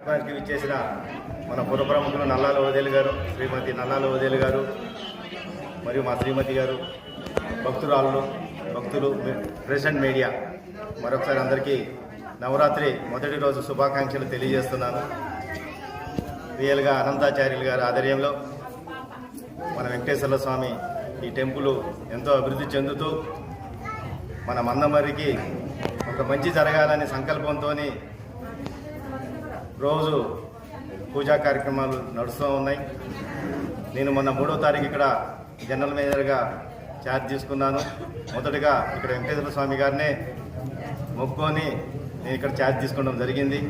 వారికి విచ్చేసిన మన పుర ప్రముఖులు నల్లాల ఓదేలు గారు, శ్రీమతి నల్లాల ఓదేలు గారు మరియు మా శ్రీమతి గారు, భక్తులు, ప్రెసిడెంట్ మీడియా, మరొకసారి అందరికీ నవరాత్రి మొదటి రోజు శుభాకాంక్షలు తెలియజేస్తున్నాను. రియల్గా అనంతాచార్యులు గారి ఆధ్వర్యంలో మన వెంకటేశ్వర స్వామి ఈ టెంపుల్ ఎంతో అభివృద్ధి చెందుతూ మన మందమరికి ఒక మంచి జరగాలనే సంకల్పంతో రోజు పూజా కార్యక్రమాలు నడుస్తూ ఉన్నాయి. నేను మొన్న 3వ తారీఖు ఇక్కడ జనరల్ మేనేజర్గా ఛార్జ్ తీసుకున్నాను. మొదటగా ఇక్కడ వెంకటేశ్వర స్వామి గారినే మొక్కుకొని నేను ఇక్కడ ఛార్జ్ తీసుకోవడం జరిగింది.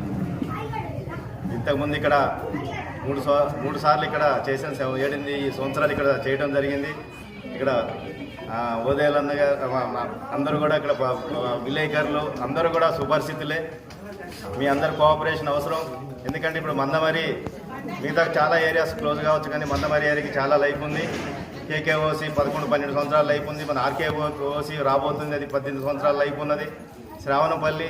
ఇంతకుముందు ఇక్కడ మూడు సార్లు ఇక్కడ చేసిన 7 సంవత్సరాలు ఇక్కడ చేయడం జరిగింది. ఇక్కడ ఓదేలన్నగా అందరూ కూడా ఇక్కడ విలేకరులు అందరూ కూడా సుపరిస్థితులే. మీ అందరు కోఆపరేషన్ అవసరం. ఎందుకంటే ఇప్పుడు మందమరి మిగతా చాలా ఏరియాస్ క్లోజ్ కావచ్చు, కానీ మందమరి ఏరియాకి చాలా లైఫ్ ఉంది. కేకేఓసి 11-12 సంవత్సరాల లైఫ్ ఉంది. మన ఆర్కేఓసి రాబోతుంది, అది 18 సంవత్సరాల లైఫ్ ఉన్నది. శ్రావణపల్లి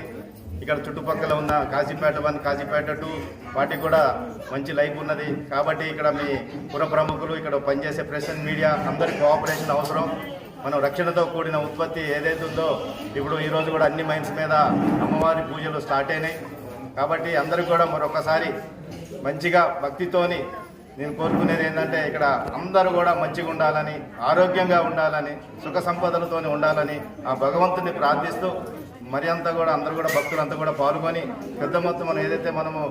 ఇక్కడ చుట్టుపక్కల ఉన్న కాశీపేట 1, కాశీపేట 2 వాటికి కూడా మంచి లైఫ్ ఉన్నది. కాబట్టి ఇక్కడ మీ పుర ప్రముఖులు, ఇక్కడ పనిచేసే ప్రెసిడెంట్ మీడియా అందరి కోఆపరేషన్ అవసరం. మనం రక్షణతో కూడిన ఉత్పత్తి ఏదైతే ఉందో ఇప్పుడు ఈరోజు కూడా అన్ని మైన్స్ మీద అమ్మవారి పూజలు స్టార్ట్ అయినాయి. కాబట్టి అందరూ కూడా మరొకసారి మంచిగా భక్తితోని నేను కోరుకునేది ఏంటంటే ఇక్కడ అందరూ కూడా మంచిగా ఉండాలని, ఆరోగ్యంగా ఉండాలని, సుఖ సంపదలతో ఉండాలని ఆ భగవంతుని ప్రార్థిస్తూ మరి అంతా కూడా అందరూ కూడా భక్తులంతా కూడా పాల్గొని పెద్ద మొత్తం మనం ఏదైతే మనము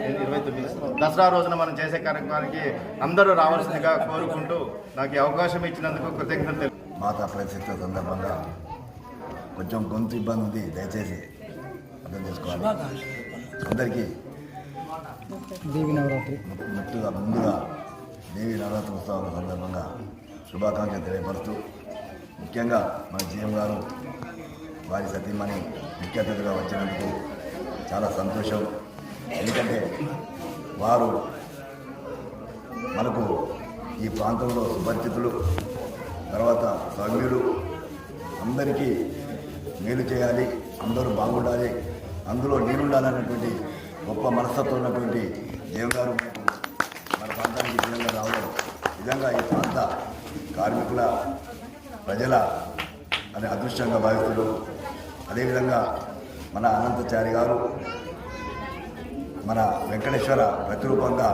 29 దసరా రోజున మనం చేసే కార్యక్రమానికి అందరూ రావాల్సిందిగా కోరుకుంటూ నాకు ఈ అవకాశం ఇచ్చినందుకు కృతజ్ఞతలు. మాతా ప్రతిష్ఠ సందర్భంగా కొంచెం గొంతు ఇబ్బంది ఉంది, దయచేసి అర్థం చేసుకోవాలి. అందరికీ ముందుగా దేవి నవరాత్రి ఉత్సవాల సందర్భంగా శుభాకాంక్షలు తెలియపరుస్తూ, ముఖ్యంగా మన జీఎం గారు వారి సతీమణి ముఖ్య అతిథిగా వచ్చినందుకు చాలా సంతోషం. ఎందుకంటే వారు మనకు ఈ ప్రాంతంలో సుపరిచితులు, తర్వాత సౌమ్యులు, అందరికీ మేలు చేయాలి, అందరూ బాగుండాలి, అందులో నేనుండాలన్నటువంటి గొప్ప మనస్తత్వం ఉన్నటువంటి దేవగారు మన ప్రాంతానికి నిజంగా రావడం నిజంగా ఈ ప్రాంత కార్మికుల ప్రజల అనే అదృష్టంగా భావిస్తున్నారు. అదేవిధంగా మన అనంతాచారి గారు మన వెంకటేశ్వర ప్రతిరూపంగా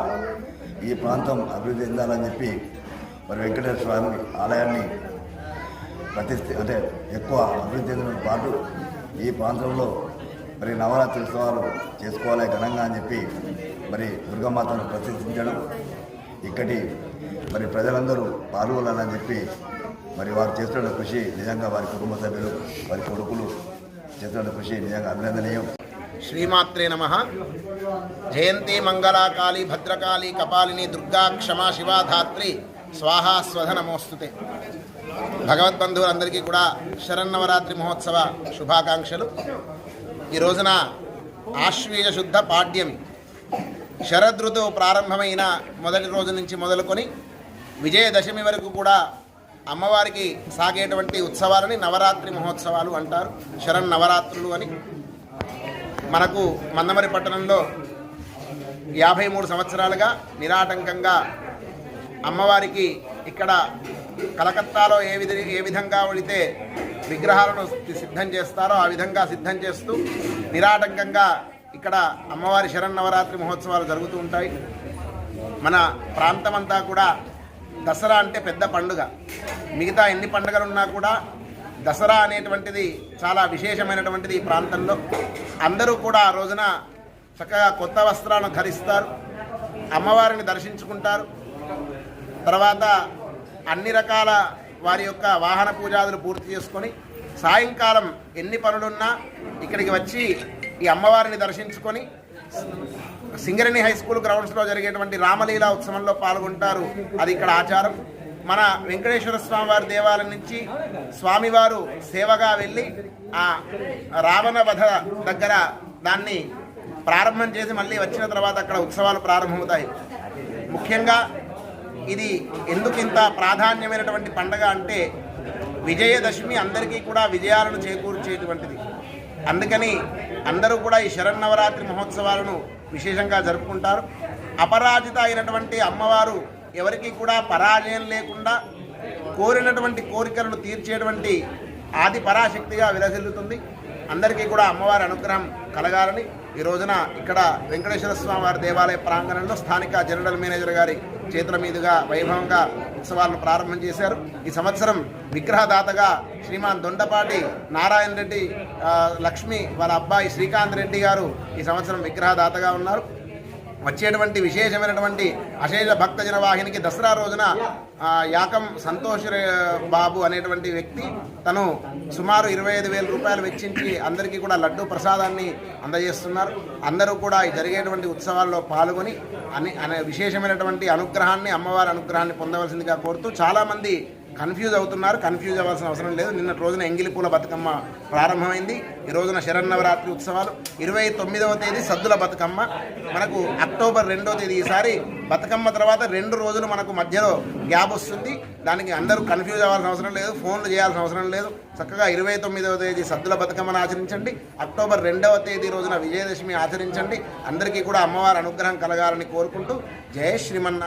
ఈ ప్రాంతం అభివృద్ధి చెందాలని చెప్పి మరి వెంకటేశ్వర స్వామి ఆలయాన్ని ఎక్కువ అభివృద్ధి చెందడంతో పాటు ఈ ప్రాంతంలో మరి నవరాత్రి ఉత్సవాలు చేసుకోవాలి ఘనంగా అని చెప్పి మరి దుర్గామాతను ప్రతిష్ఠించడం, ఇక్కడి మరి ప్రజలందరూ పాల్గొనాలని చెప్పి మరి వారు చేస్తున్న కృషి నిజంగా వారి కుటుంబ సభ్యులు, వారి కొడుకులు చేస్తున్న కృషి నిజంగా అభినందనీయం. శ్రీమాత్రే నమః. జయంతి మంగళాకాళి భద్రకాళి కపాలిని దుర్గా క్షమా శివాధాత్రి స్వాహా స్వధ నమోస్తుతే. భగవద్బంధువులందరికీ కూడా శరన్నవరాత్రి మహోత్సవ శుభాకాంక్షలు. ఈ రోజున ఆశ్వీజ శుద్ధ పాడ్యమి, శరదృతువు ప్రారంభమైన మొదటి రోజు నుంచి మొదలుకొని విజయదశమి వరకు కూడా అమ్మవారికి సాగేటువంటి ఉత్సవాలని నవరాత్రి మహోత్సవాలు అంటారు, శరన్నవరాత్రులు అని. మనకు మందమరి పట్టణంలో 53 సంవత్సరాలుగా నిరాటంకంగా అమ్మవారికి ఇక్కడ కలకత్తాలో ఏ విధంగా వెళితే విగ్రహాలను సిద్ధం చేస్తారో ఆ విధంగా సిద్ధం చేస్తూ నిరాటంకంగా ఇక్కడ అమ్మవారి శరన్నవరాత్రి మహోత్సవాలు జరుగుతూ ఉంటాయి. మన ప్రాంతమంతా కూడా దసరా అంటే పెద్ద పండుగ. మిగతా ఎన్ని పండుగలున్నా కూడా దసరా అనేటువంటిది చాలా విశేషమైనటువంటిది. ఈ ప్రాంతంలో అందరూ కూడా ఆ రోజున చక్కగా కొత్త వస్త్రాలను ధరిస్తారు, అమ్మవారిని దర్శించుకుంటారు. తర్వాత అన్ని రకాల వారి యొక్క వాహన పూజాదులు పూర్తి చేసుకొని సాయంకాలం ఎన్ని పనులున్నా ఇక్కడికి వచ్చి ఈ అమ్మవారిని దర్శించుకొని సింగరేణి హై స్కూల్ గ్రౌండ్స్లో జరిగేటువంటి రామలీలా ఉత్సవంలో పాల్గొంటారు. అది ఇక్కడ ఆచారం. మన వెంకటేశ్వర స్వామి వారి దేవాలయం నుంచి స్వామివారు సేవగా వెళ్ళి ఆ రావణ వధ దగ్గర దాన్ని ప్రారంభం చేసి మళ్ళీ వచ్చిన తర్వాత అక్కడ ఉత్సవాలు ప్రారంభమవుతాయి. ముఖ్యంగా ఇది ఎందుకు ఇంత ప్రాధాన్యమైనటువంటి పండగ అంటే విజయదశమి అందరికీ కూడా విజయాలను చేకూర్చేటువంటిది. అందుకని అందరూ కూడా ఈ శరన్నవరాత్రి మహోత్సవాలను విశేషంగా జరుపుకుంటారు. అపరాజిత అయినటువంటి అమ్మవారు ఎవరికి కూడా పరాజయం లేకుండా కోరినటువంటి కోరికలను తీర్చేటువంటి ఆది పరాశక్తిగా విలసిల్లుతుంది. అందరికీ కూడా అమ్మవారి అనుగ్రహం కలగాలని ఈ రోజున ఇక్కడ వెంకటేశ్వర స్వామి వారి దేవాలయ ప్రాంగణంలో స్థానిక జనరల్ మేనేజర్ గారి చేతుల మీదుగా వైభవంగా ఉత్సవాలను ప్రారంభం చేశారు. ఈ సంవత్సరం విగ్రహదాతగా శ్రీమాన్ దొండపాటి నారాయణ రెడ్డి లక్ష్మి వాళ్ళ అబ్బాయి శ్రీకాంత్ రెడ్డి గారు ఈ సంవత్సరం విగ్రహదాతగా ఉన్నారు. వచ్చేటువంటి విశేషమైనటువంటి అశేష భక్తజన వాహినికి దసరా రోజున యాకం సంతోష్ బాబు అనేటువంటి వ్యక్తి తను సుమారు 25,000 రూపాయలు వెచ్చించి అందరికీ కూడా లడ్డూ ప్రసాదాన్ని అందజేస్తున్నారు. అందరూ కూడా ఈ జరిగేటువంటి ఉత్సవాల్లో పాల్గొని అనే విశేషమైనటువంటి అనుగ్రహాన్ని అమ్మవారి అనుగ్రహాన్ని పొందవలసిందిగా కోరుతూ చాలామంది కన్ఫ్యూజ్ అవుతున్నారు. కన్ఫ్యూజ్ అవ్వాల్సిన అవసరం లేదు. నిన్నటి రోజున ఎంగిలిపూల బతుకమ్మ ప్రారంభమైంది. ఈ రోజున శరన్నవరాత్రి ఉత్సవాలు. 29వ తేదీ సద్దుల బతుకమ్మ. మనకు అక్టోబర్ 2వ తేదీ ఈసారి బతుకమ్మ తర్వాత 2 రోజులు మనకు మధ్యలో గ్యాప్ వస్తుంది. దానికి అందరూ కన్ఫ్యూజ్ అవ్వాల్సిన అవసరం లేదు. ఫోన్లు చేయాల్సిన అవసరం లేదు. చక్కగా 29వ తేదీ సద్దుల బతుకమ్మను ఆచరించండి. అక్టోబర్ 2వ తేదీ రోజున విజయదశమి ఆచరించండి. అందరికీ కూడా అమ్మవారి అనుగ్రహం కలగాలని కోరుకుంటూ జయ శ్రీమన్నారాయణ.